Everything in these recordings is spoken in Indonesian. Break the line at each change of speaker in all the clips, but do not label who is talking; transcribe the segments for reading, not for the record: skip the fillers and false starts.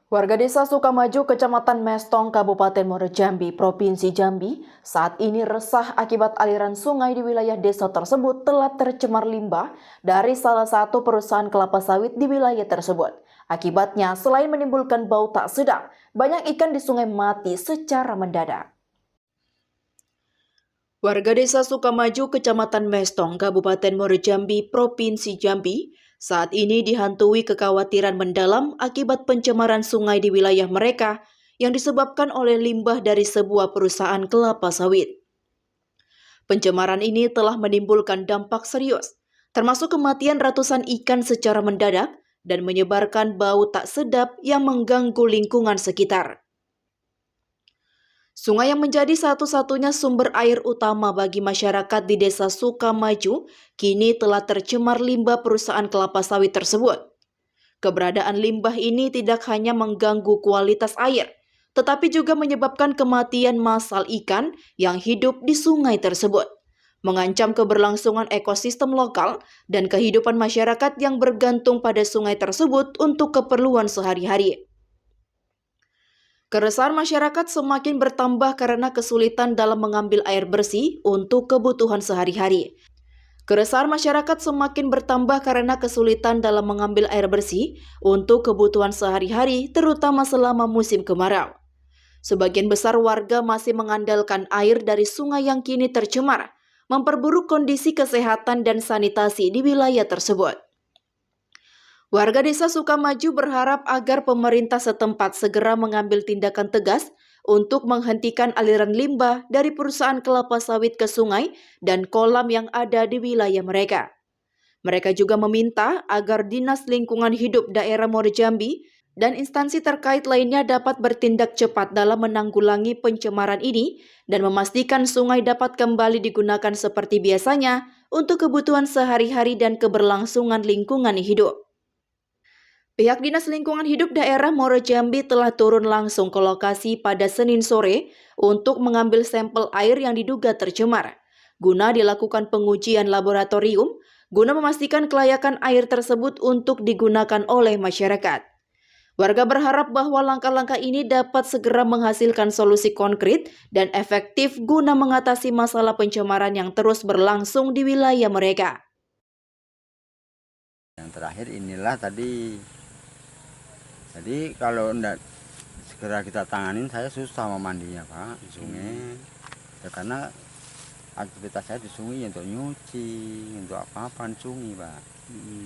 Warga Desa Sukamaju, Kecamatan Mestong, Kabupaten Muaro Jambi, Provinsi Jambi, saat ini resah akibat aliran sungai di wilayah desa tersebut telah tercemar limbah dari salah satu perusahaan kelapa sawit di wilayah tersebut. Akibatnya, selain menimbulkan bau tak sedap, banyak ikan di sungai mati secara mendadak. Warga Desa Sukamaju, Kecamatan Mestong, Kabupaten Muaro Jambi, Provinsi Jambi, saat ini dihantui kekhawatiran mendalam akibat pencemaran sungai di wilayah mereka yang disebabkan oleh limbah dari sebuah perusahaan kelapa sawit. Pencemaran ini telah menimbulkan dampak serius, termasuk kematian ratusan ikan secara mendadak dan menyebarkan bau tak sedap yang mengganggu lingkungan sekitar. Sungai yang menjadi satu-satunya sumber air utama bagi masyarakat di Desa Sukamaju kini telah tercemar limbah perusahaan kelapa sawit tersebut. Keberadaan limbah ini tidak hanya mengganggu kualitas air, tetapi juga menyebabkan kematian massal ikan yang hidup di sungai tersebut, mengancam keberlangsungan ekosistem lokal dan kehidupan masyarakat yang bergantung pada sungai tersebut untuk keperluan sehari-hari. Keresahan masyarakat semakin bertambah karena kesulitan dalam mengambil air bersih untuk kebutuhan sehari-hari. Keresahan masyarakat semakin bertambah karena kesulitan dalam mengambil air bersih untuk kebutuhan sehari-hari, terutama selama musim kemarau. Sebagian besar warga masih mengandalkan air dari sungai yang kini tercemar, memperburuk kondisi kesehatan dan sanitasi di wilayah tersebut. Warga Desa Sukamaju berharap agar pemerintah setempat segera mengambil tindakan tegas untuk menghentikan aliran limbah dari perusahaan kelapa sawit ke sungai dan kolam yang ada di wilayah mereka. Mereka juga meminta agar Dinas Lingkungan Hidup Daerah Muaro Jambi dan instansi terkait lainnya dapat bertindak cepat dalam menanggulangi pencemaran ini dan memastikan sungai dapat kembali digunakan seperti biasanya untuk kebutuhan sehari-hari dan keberlangsungan lingkungan hidup. Pihak Dinas Lingkungan Hidup Daerah Muaro Jambi telah turun langsung ke lokasi pada Senin sore untuk mengambil sampel air yang diduga tercemar, guna dilakukan pengujian laboratorium, guna memastikan kelayakan air tersebut untuk digunakan oleh masyarakat. Warga berharap bahwa langkah-langkah ini dapat segera menghasilkan solusi konkret dan efektif guna mengatasi masalah pencemaran yang terus berlangsung di wilayah mereka.
Yang terakhir inilah tadi. Jadi kalau tidak segera kita tanganin, saya susah memandinya Pak di sungai. Ya, karena aktivitas saya di sungai untuk nyuci, untuk apa-apa di sungai Pak.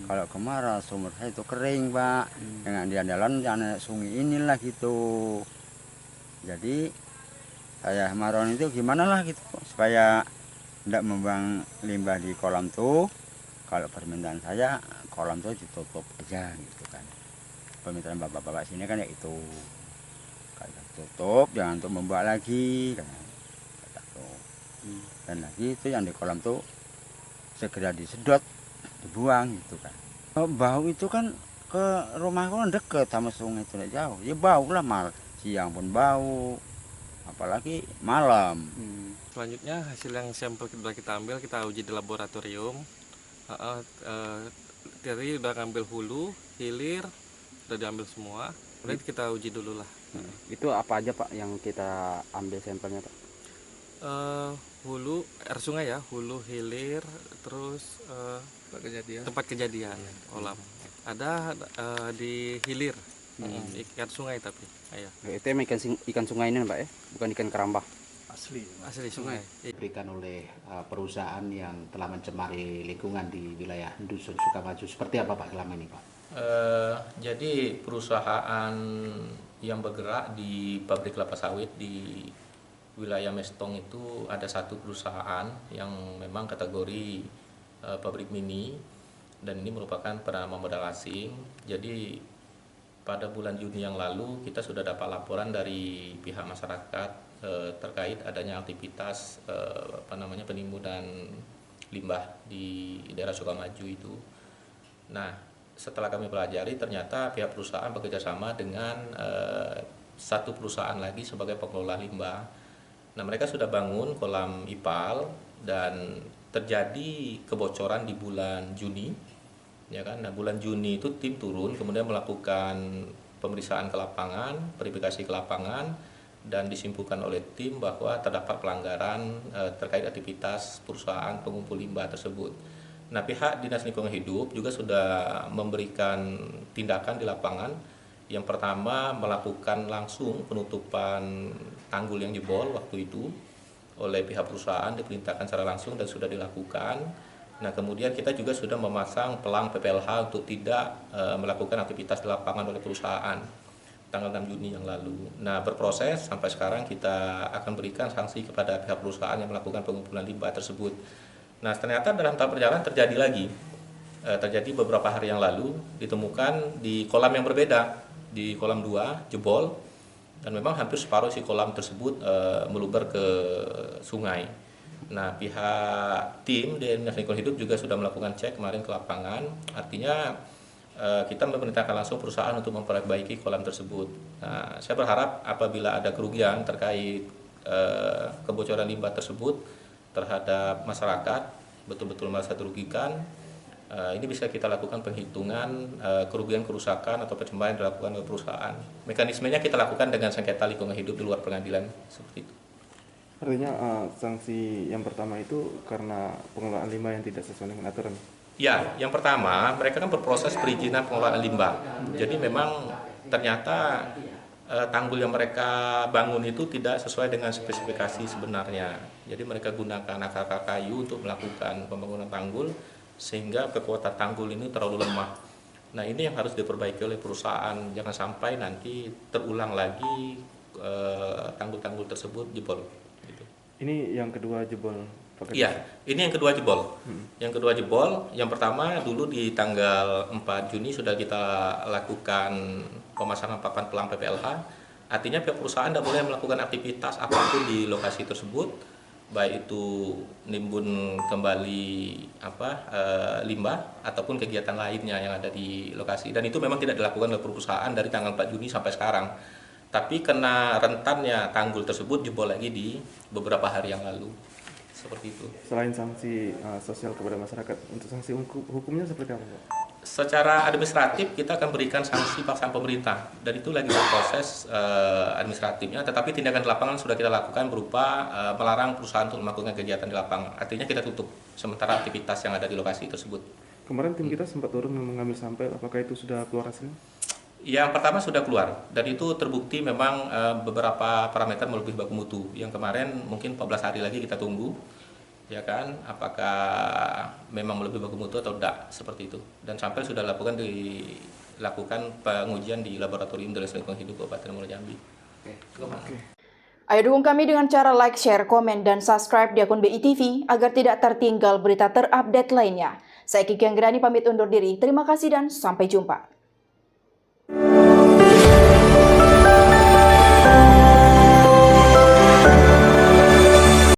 Kalau kemarau sumur saya itu kering Pak. Dengan di andalan sungai inilah gitu. Jadi saya marah itu gimana lah gitu supaya tidak membuang limbah di kolam tuh. Kalau permintaan saya kolam tuh ditutup aja gitu kan. Permintaan bapak-bapak sini kan ya itu kayak tutup, jangan untuk membuat lagi kan. Dan lagi itu yang di kolam tuh segera disedot, dibuang gitu kan. Bau itu kan ke rumahku kan deket sama sungai itu tidak jauh, ya bau lah siang pun bau, apalagi malam.
Selanjutnya hasil yang sampel sudah kita ambil, kita uji di laboratorium. Jadi udah ngambil hulu, hilir, udah diambil semua. Kemudian kita uji dulu lah.
Itu apa aja Pak yang kita ambil sampelnya Pak?
Hulu, air sungai ya, hulu, hilir, terus tempat kejadian kolam. Ada di hilir, ikan sungai tapi. Ayah.
Itu emang ikan sungai ini Pak ya, bukan ikan kerambah.
Asli sungai.
Diberikan oleh perusahaan yang telah mencemari lingkungan di wilayah Dusun Sukamaju. Seperti apa Pak selama ini Pak?
Jadi perusahaan yang bergerak di pabrik kelapa sawit di wilayah Mestong itu ada satu perusahaan yang memang kategori pabrik mini dan ini merupakan penanaman modal asing. Jadi pada bulan Juni yang lalu kita sudah dapat laporan dari pihak masyarakat terkait adanya aktivitas penimbunan limbah di daerah Sukamaju itu. Nah, setelah kami pelajari ternyata pihak perusahaan bekerjasama dengan satu perusahaan lagi sebagai pengelola limbah. Nah, mereka sudah bangun kolam IPAL dan terjadi kebocoran di bulan Juni, ya kan? Nah, bulan Juni itu tim turun kemudian melakukan pemeriksaan ke lapangan, verifikasi ke lapangan, dan disimpulkan oleh tim bahwa terdapat pelanggaran terkait aktivitas perusahaan pengumpul limbah tersebut. Nah, pihak Dinas Lingkungan Hidup juga sudah memberikan tindakan di lapangan. Yang pertama, melakukan langsung penutupan tanggul yang jebol waktu itu oleh pihak perusahaan, diperintahkan secara langsung dan sudah dilakukan. Nah, kemudian kita juga sudah memasang pelang PPLH untuk tidak melakukan aktivitas di lapangan oleh perusahaan tanggal 6 Juni yang lalu. Nah, berproses sampai sekarang kita akan berikan sanksi kepada pihak perusahaan yang melakukan pengumpulan limbah tersebut. Nah, ternyata dalam tahap perjalanan terjadi lagi. Terjadi beberapa hari yang lalu ditemukan di kolam yang berbeda, di kolam 2 jebol, dan memang hampir separuh isi kolam tersebut meluber ke sungai. Nah, pihak tim Dinas Lingkungan Hidup juga sudah melakukan cek kemarin ke lapangan. Artinya kita memerintahkan langsung perusahaan untuk memperbaiki kolam tersebut. Nah, saya berharap apabila ada kerugian terkait kebocoran limbah tersebut terhadap masyarakat, betul-betul merasa dirugikan, ini bisa kita lakukan penghitungan kerugian, kerusakan atau pencemaran yang dilakukan oleh perusahaan. Mekanismenya kita lakukan dengan sengketa lingkungan hidup di luar pengadilan, seperti itu.
Artinya sanksi yang pertama itu karena pengelolaan limbah yang tidak sesuai dengan aturan?
Ya, yang pertama mereka kan berproses perizinan pengelolaan limbah. Jadi memang ternyata tanggul yang mereka bangun itu tidak sesuai dengan spesifikasi sebenarnya. Jadi mereka gunakan akar kayu untuk melakukan pembangunan tanggul sehingga kekuatan tanggul ini terlalu lemah. Nah, ini yang harus diperbaiki oleh perusahaan. Jangan sampai nanti terulang lagi tanggul-tanggul tersebut jebol. Gitu.
Ini yang kedua jebol?
Iya, ini yang kedua jebol. Yang kedua jebol, yang pertama dulu di tanggal 4 Juni sudah kita lakukan pemasangan papan pelang PPLH. Artinya pihak perusahaan tidak boleh melakukan aktivitas apapun di lokasi tersebut, baik itu nimbun kembali limbah ataupun kegiatan lainnya yang ada di lokasi. Dan itu memang tidak dilakukan oleh perusahaan dari tanggal 4 Juni sampai sekarang. Tapi kena rentannya tanggul tersebut jebol lagi di beberapa hari yang lalu. Seperti itu.
Selain sanksi sosial kepada masyarakat, untuk sanksi hukumnya seperti apa, Pak?
Secara administratif kita akan berikan sanksi paksaan pemerintah, dan itu lagi berproses administratifnya. Tetapi tindakan di lapangan sudah kita lakukan berupa melarang perusahaan untuk melakukan kegiatan di lapangan. Artinya kita tutup sementara aktivitas yang ada di lokasi tersebut.
Kemarin tim kita sempat turun mengambil sampel, apakah itu sudah keluar hasilnya?
Yang pertama sudah keluar, dan itu terbukti memang beberapa parameter melebihi baku mutu. Yang kemarin mungkin 14 hari lagi kita tunggu, ya kan, apakah memang melebihi baku mutu atau tidak, seperti itu. Dan sampel sudah dilakukan pengujian di laboratorium Dinas Lingkungan Hidup Kabupaten Muaro Jambi.
Ayo dukung kami dengan cara like, share, komen, dan subscribe di akun BITV agar tidak tertinggal berita terupdate lainnya. Saya Kiki Anggrani pamit undur diri. Terima kasih dan sampai jumpa.